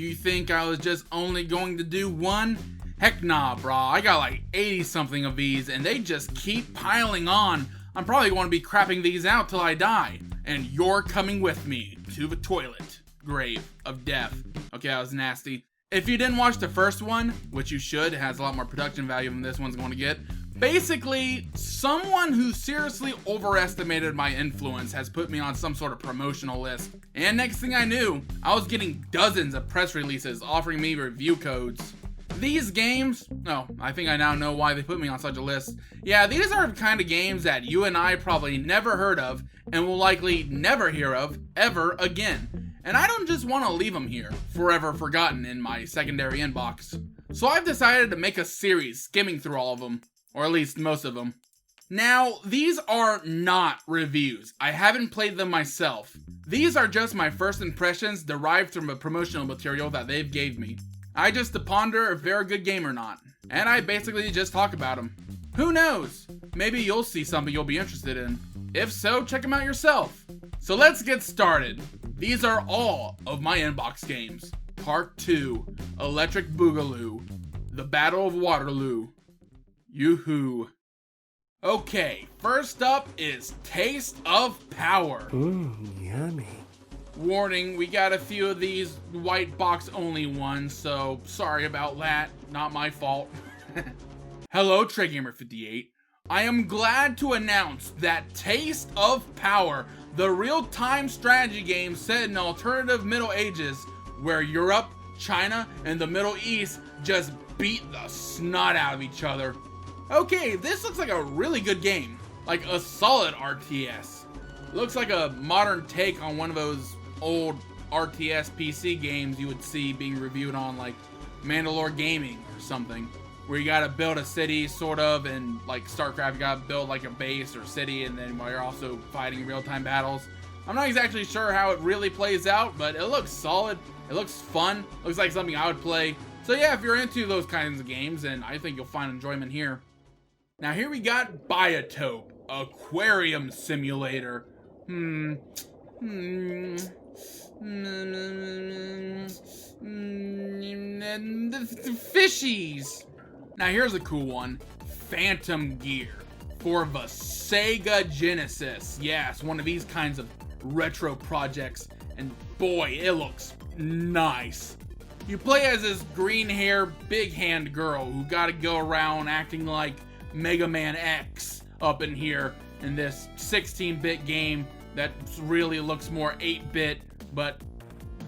You think I was just only going to do one? Heck nah, brah. I got like 80 something of these and they just keep piling on. I'm probably going to be crapping these out till I die. And you're coming with me to the toilet. Grave of death. Okay, that was nasty. If you didn't watch the first one, which you should, it has a lot more production value than this one's going to get. Basically, someone who seriously overestimated my influence has put me on some sort of promotional list. And next thing I knew, I was getting dozens of press releases offering me review codes. These games, I think I now know why they put me on such a list. Yeah, these are the kind of games that you and I probably never heard of and will likely never hear of ever again. And I don't just want to leave them here, forever forgotten in my secondary inbox. So I've decided to make a series skimming through all of them, or at least most of them. Now, these are not reviews. I haven't played them myself. These are just my first impressions derived from the promotional material that they've gave me. I just to ponder if they're a good game or not, and I basically just talk about them. Who knows? Maybe you'll see something you'll be interested in. If so, check them out yourself. So let's get started. These are all of my inbox games. Part 2, Electric Boogaloo, The Battle of Waterloo. Yoo-hoo. Okay, first up is Taste of Power. Ooh, yummy. Warning, we got a few of these white box only ones, so sorry about that. Not my fault. Hello, TreyGamer58. I am glad to announce that Taste of Power, the real-time strategy game set in alternative Middle Ages, where Europe, China, and the Middle East just beat the snot out of each other. Okay, this looks like a really good game. Like a solid RTS. Looks like a modern take on one of those old RTS PC games you would see being reviewed on like Mandalore Gaming or something. Where you gotta build a city, sort of, and like StarCraft, you gotta build like a base or city, and then while you're also fighting real-time battles. I'm not exactly sure how it really plays out, but it looks solid. It looks fun. Looks like something I would play. So yeah, if you're into those kinds of games, then I think you'll find enjoyment here. Now here we got Biotope, Aquarium Simulator. Fishies. Now here's a cool one, Phantom Gear for the Sega Genesis. Yes, one of these kinds of retro projects, and boy, it looks nice. You play as this green hair, big hand girl who gotta go around acting like Mega Man X up in here in this 16-bit game that really looks more 8-bit, but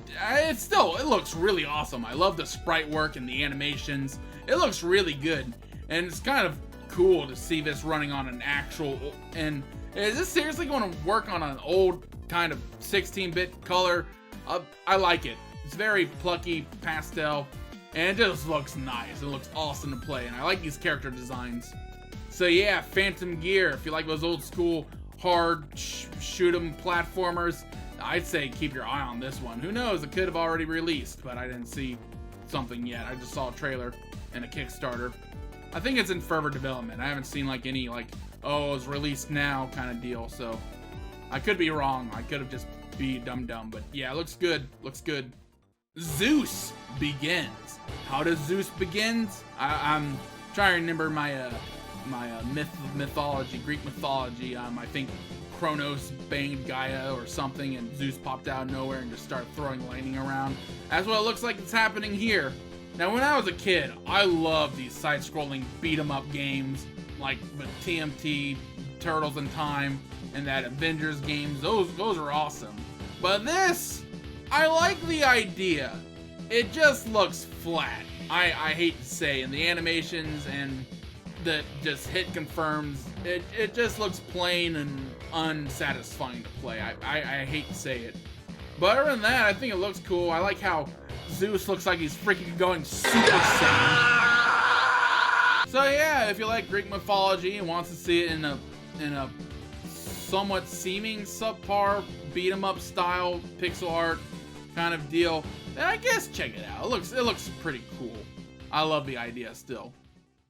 it looks really awesome. I love the sprite work and the animations. It looks really good, and it's kind of cool to see this running on an actual, and is this seriously going to work on an old kind of 16-bit color? I like it. It's very plucky, pastel, and it just looks nice. It looks awesome to play, and I like these character designs. So yeah, Phantom Gear, if you like those old school hard shoot 'em platformers, I'd say keep your eye on this one. Who knows, it could have already released, but I didn't see something yet. I just saw a trailer and a Kickstarter. I think it's in further development. I haven't seen like any oh, it's released now kind of deal, so I could be wrong. I could have just be dumb, but yeah, it looks good. Looks good. Zeus Begins. How does Zeus Begins? I'm trying to remember my mythology, Greek mythology. I think Kronos banged Gaia or something, and Zeus popped out of nowhere and just started throwing lightning around. That's what it looks like it's happening here. Now, when I was a kid, I loved these side-scrolling beat-em-up games, like the TMT, Turtles in Time, and that Avengers games. Those are awesome. But this, I like the idea. It just looks flat. I hate to say, and the animations and the just hit confirms, it just looks plain and unsatisfying to play. I hate to say it. But other than that, I think it looks cool. I like how Zeus looks like he's freaking going Super Saiyan. So yeah, if you like Greek mythology and wants to see it in a somewhat seeming subpar beat 'em up style pixel art kind of deal, then I guess check it out. It looks pretty cool. I love the idea still.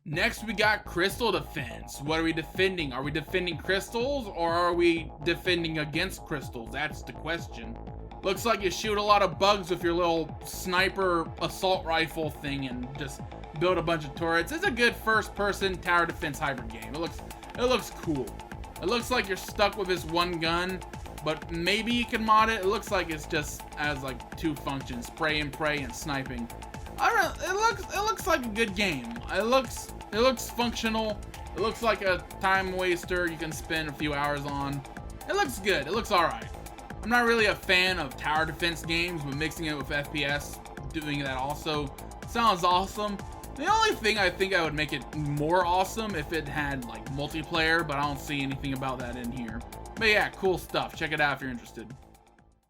Next we got Crystal Defense. What are we defending? Are we defending crystals or are we defending against crystals? That's the question. Looks like you shoot a lot of bugs with your little sniper assault rifle thing and just build a bunch of turrets. It's a good first-person tower defense hybrid game. It looks cool. It looks like you're stuck with this one gun, but maybe you can mod it. It looks like it's just has like 2 functions: spray and pray and sniping. I don't know. It looks like a good game. It looks functional. It looks like a time waster you can spend a few hours on. It looks good. It looks alright. I'm not really a fan of tower defense games, but mixing it with FPS, doing that also sounds awesome. The only thing I think I would make it more awesome if it had like multiplayer, but I don't see anything about that in here. But yeah, cool stuff. Check it out if you're interested.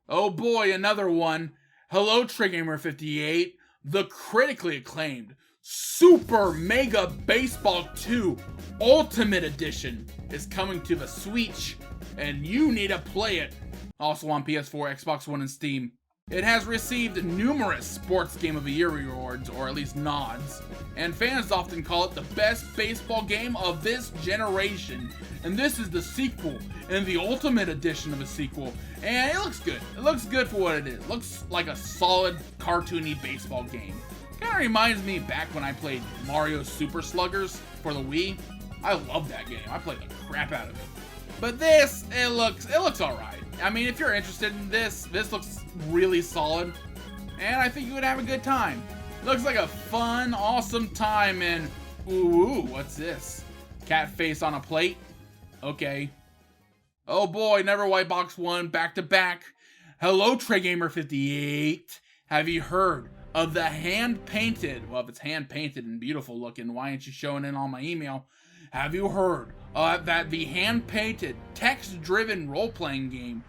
Oh boy, another one. Hello, TrigGamer58. The critically acclaimed Super Mega Baseball 2 Ultimate Edition is coming to the Switch, and you need to play it. Also on PS4, Xbox One, and Steam. It has received numerous Sports Game of the Year awards, or at least nods, and fans often call it the best baseball game of this generation. And this is the sequel, and the Ultimate Edition of a sequel, and it looks good. It looks good for what it is. It looks like a solid, cartoony baseball game. Kind of reminds me back when I played Mario Super Sluggers for the Wii. I love that game. I played the crap out of it. But this, it looks alright. I mean, if you're interested in this looks really solid, and I think you would have a good time. Looks like a fun, awesome time, and ooh, what's this? Cat face on a plate? Okay. Oh boy, Never White Box 1, back to back. Hello, TrigGamer58. Have you heard of the hand-painted, well, if it's hand-painted and beautiful looking, why aren't you showing it on my email? Have you heard that the hand-painted, text-driven role-playing game,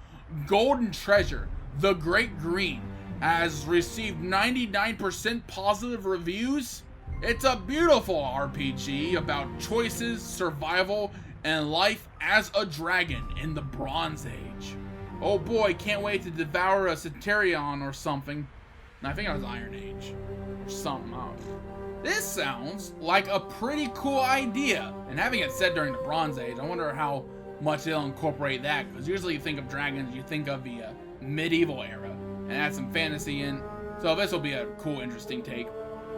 Golden Treasure, The Great Green, has received 99% positive reviews? It's a beautiful RPG about choices, survival, and life as a dragon in the Bronze Age. Oh boy, can't wait to devour a Centurion or something. I think it was Iron Age. Or something else. This sounds like a pretty cool idea. And having it set during the Bronze Age, I wonder how much they'll incorporate that. Because usually you think of dragons, you think of the medieval era. And add some fantasy in. So this will be a cool, interesting take.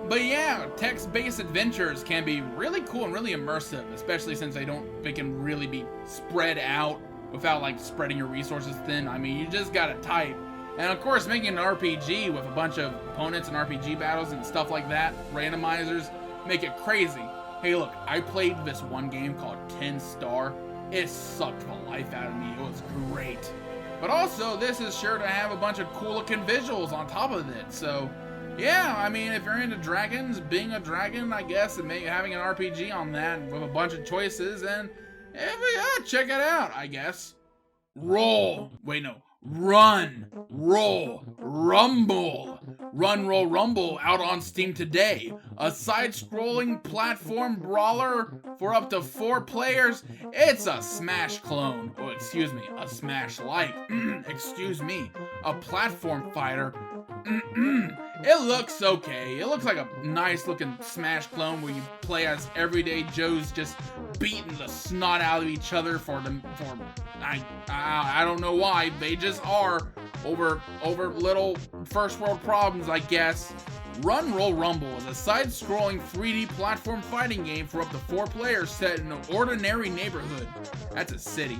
But yeah, text-based adventures can be really cool and really immersive. Especially since they can really be spread out without like spreading your resources thin. I mean, you just gotta type. And of course, making an RPG with a bunch of opponents and RPG battles and stuff like that, randomizers, make it crazy. Hey look, I played this one game called 10 Star. It sucked the life out of me. It was great. But also, this is sure to have a bunch of cool looking visuals on top of it. So, yeah, I mean, if you're into dragons, being a dragon, I guess, and maybe having an RPG on that with a bunch of choices, and yeah, check it out, I guess. Roll. Wait, no. Run, Roll, Rumble. Run, Roll, Rumble out on Steam today. A side-scrolling platform brawler for up to 4 players. It's a Smash clone. Oh, excuse me, a Smash-like. Excuse me, a platform fighter. It looks okay. It looks like a nice-looking Smash clone where you play as everyday Joes just beating the snot out of each other I don't know why. They just are over little first world problems, I guess. Run, Roll, Rumble is a side-scrolling 3D platform fighting game for up to 4 players set in an ordinary neighborhood. That's a city.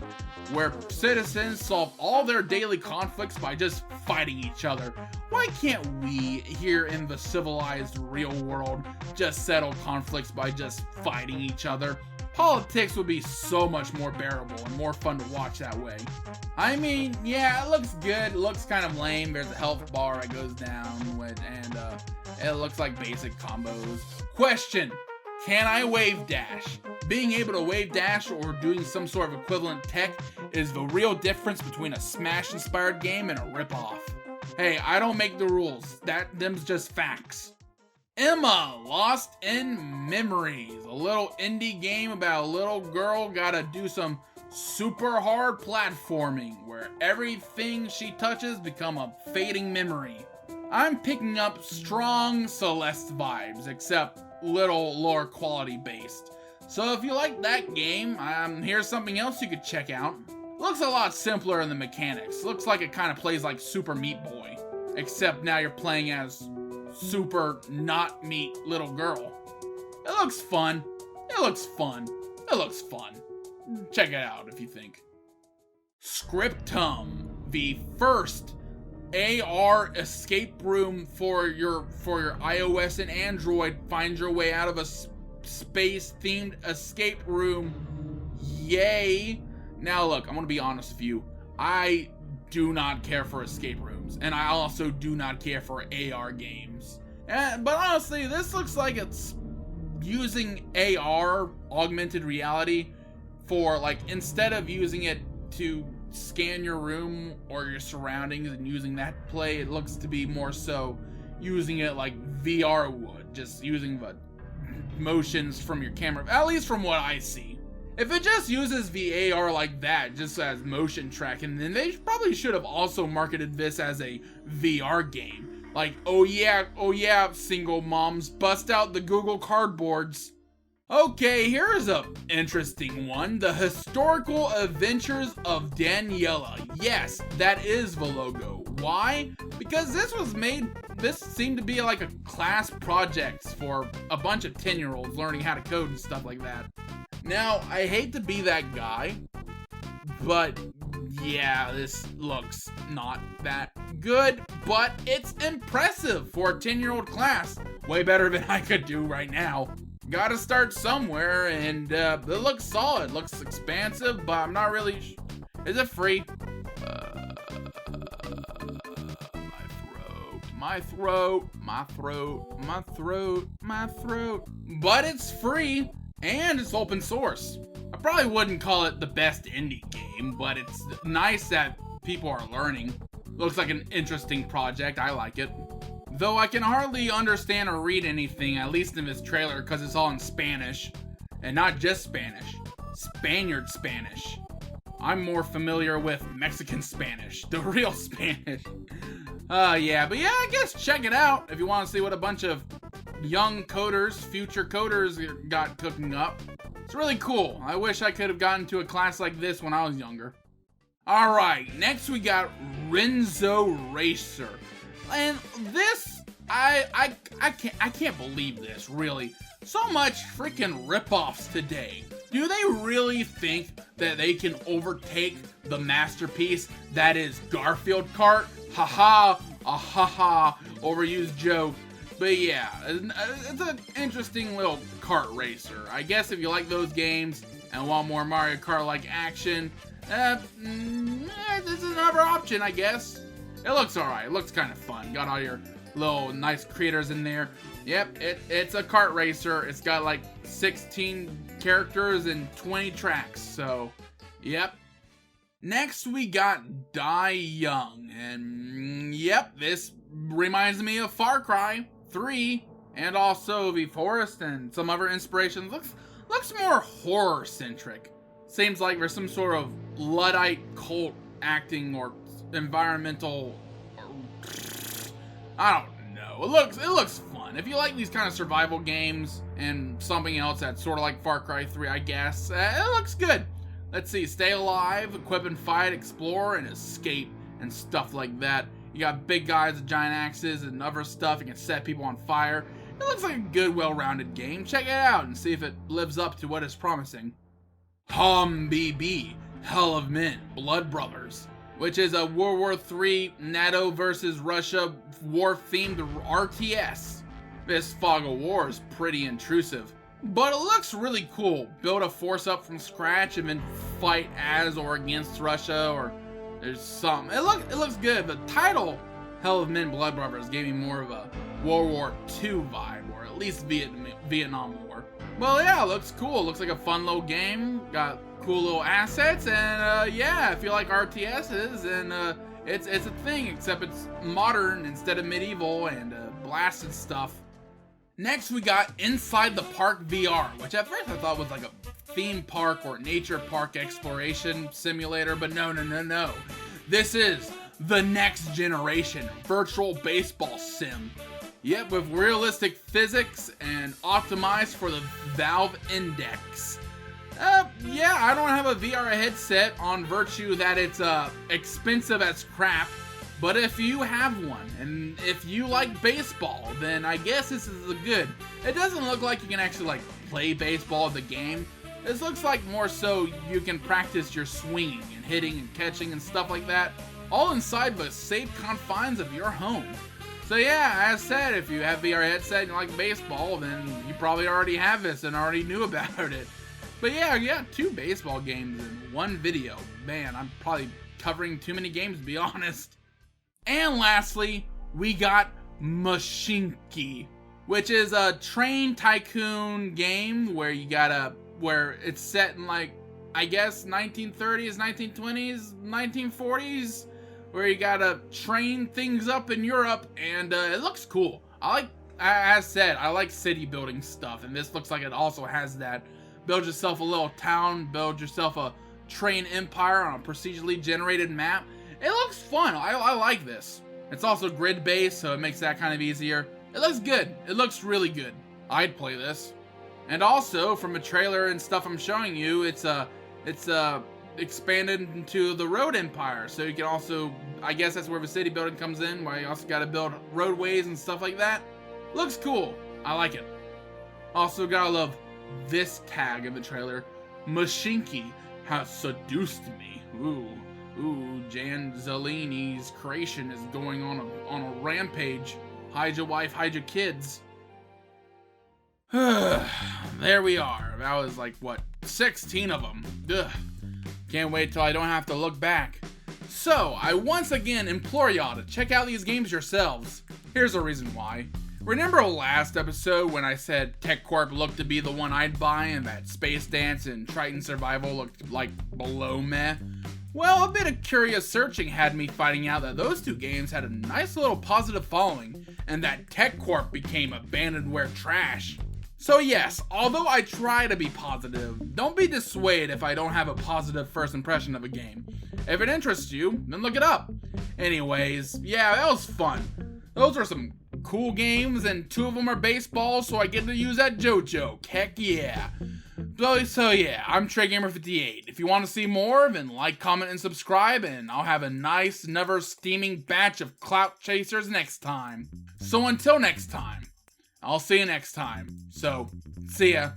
Where citizens solve all their daily conflicts by just fighting each other. Why can't we, here in the civilized real world, just settle conflicts by just fighting each other? Politics would be so much more bearable and more fun to watch that way. I mean, yeah, it looks good. It looks kind of lame. There's a health bar that goes down with, and it looks like basic combos. Question: can I wave dash? Being able to wave dash or doing some sort of equivalent tech is the real difference between a Smash-inspired game and a ripoff. Hey, I don't make the rules. Them's just facts. Emma, Lost in Memories, a little indie game about a little girl gotta do some super hard platforming where everything she touches become a fading memory. I'm picking up strong Celeste vibes, except little lower quality based. So if you like that game, here's something else you could check out. Looks a lot simpler in the mechanics. Looks like it kind of plays like Super Meat Boy, except now you're playing as super not meat little girl. It looks fun. It looks fun. It looks fun. Check it out if you think. Scriptum, the first AR escape room for your iOS and Android. Find your way out of a space-themed escape room. Yay! Now look, I'm gonna be honest with you. I do not care for escape rooms, and I also do not care for AR games. But honestly, this looks like it's using AR, augmented reality, for like, instead of using it to scan your room or your surroundings and using that to play, it looks to be more so using it like VR would, just using the motions from your camera, at least from what I see. If it just uses the AR like that, just as motion tracking, then they probably should have also marketed this as a VR game. Like, oh yeah, single moms, bust out the Google Cardboards. Okay, here's a interesting one. The Historical Adventures of Daniella. Yes, that is the logo. Why? Because this seemed to be like a class project for a bunch of 10-year-olds learning how to code and stuff like that. Now, I hate to be that guy, but yeah, this looks not that good, but it's impressive for a 10-year-old class. Way better than I could do right now. Gotta start somewhere, and it looks solid, looks expansive, but I'm not really is it free? My throat. But it's free, and it's open source. I probably wouldn't call it the best indie game, but it's nice that people are learning. Looks like an interesting project, I like it. Though I can hardly understand or read anything, at least in this trailer, because it's all in Spanish. And not just Spanish. Spaniard Spanish. I'm more familiar with Mexican Spanish. The real Spanish. Yeah, but yeah, I guess check it out if you want to see what a bunch of young coders, future coders got cooking up. It's really cool. I wish I could have gotten to a class like this when I was younger. Alright, next we got Renzo Racer. And this, I can't believe this, really. So much freaking ripoffs today. Do they really think that they can overtake the masterpiece that is Garfield Kart? Haha, haha, overused joke. But yeah, it's an interesting little kart racer. I guess if you like those games and want more Mario Kart-like action, this is another option, I guess. It looks alright. It looks kind of fun. Got all your little nice creators in there. Yep, it's a kart racer. It's got like 16 characters and 20 tracks. So, yep. Next, we got Die Young. And, yep, this reminds me of Far Cry 3. And also The Forest and some other inspirations. Looks more horror-centric. Seems like there's some sort of Luddite cult acting or environmental, I don't know. It looks fun. If you like these kind of survival games and something else that's sort of like Far Cry 3, I guess, it looks good. Let's see, stay alive, equip and fight, explore, and escape, and stuff like that. You got big guys with giant axes and other stuff. You can set people on fire. It looks like a good, well-rounded game. Check it out and see if it lives up to what it's promising. BB, Hell of Men, Blood Brothers, which is a World War III NATO versus Russia war-themed RTS. This fog of war is pretty intrusive, but it looks really cool. Build a force up from scratch and then fight as or against Russia, or there's some. It looks good. The title, Hell of Men, Blood Brothers, gave me more of a World War II vibe, or at least Vietnam War. Well, yeah, it looks cool. Looks like a fun little game. Got cool little assets, and yeah, if you like RTSs, and it's a thing, except it's modern instead of medieval and blasted stuff. Next, we got Inside the Park VR, which at first I thought was like a theme park or nature park exploration simulator, but no. This is the next generation virtual baseball sim. Yep, with realistic physics and optimized for the Valve Index. Yeah, I don't have a VR headset on virtue that it's expensive as crap. But if you have one, and if you like baseball, then I guess this is good. It doesn't look like you can actually like play baseball the game. This looks like more so you can practice your swinging and hitting and catching and stuff like that, all inside the safe confines of your home. So yeah, as said, if you have VR headset and you like baseball, then you probably already have this and already knew about it. But yeah, 2 baseball games in 1 video. Man, I'm probably covering too many games to be honest. And lastly, we got Mashinky, which is a train tycoon game where it's set in like, I guess 1930s, 1920s, 1940s, where you gotta train things up in Europe, and it looks cool. As said, I like city building stuff, and this looks like it also has that. Build yourself a little town, build yourself a train empire on a procedurally generated map. It looks fun. I like this. It's also grid-based, so it makes that kind of easier. It looks good. It looks really good. I'd play this. And also, from a trailer and stuff I'm showing you, it's expanded into the road empire. So you can also, I guess that's where the city building comes in, where you also got to build roadways and stuff like that. Looks cool. I like it. Also, gotta love this tag in the trailer. Mashinky has seduced me. Ooh, Jan Zelini's creation is going on a rampage. Hide your wife, hide your kids. There we are. That was like, what, 16 of them. Ugh. Can't wait till I don't have to look back. So, I once again implore y'all to check out these games yourselves. Here's the reason why. Remember last episode when I said TechCorp looked to be the one I'd buy and that Space Dance and Triton Survival looked like below meh? Well, a bit of curious searching had me finding out that those 2 games had a nice little positive following, and that TechCorp became abandonware trash. So yes, although I try to be positive, don't be dissuaded if I don't have a positive first impression of a game. If it interests you, then look it up. Anyways, yeah, that was fun. Those are some cool games, and 2 of them are baseball, so I get to use that JoJo. Heck yeah. So yeah, I'm TreyGamer58. If you want to see more, then like, comment, and subscribe, and I'll have a nice, never steaming batch of clout chasers next time. So until next time, I'll see you next time. So, see ya.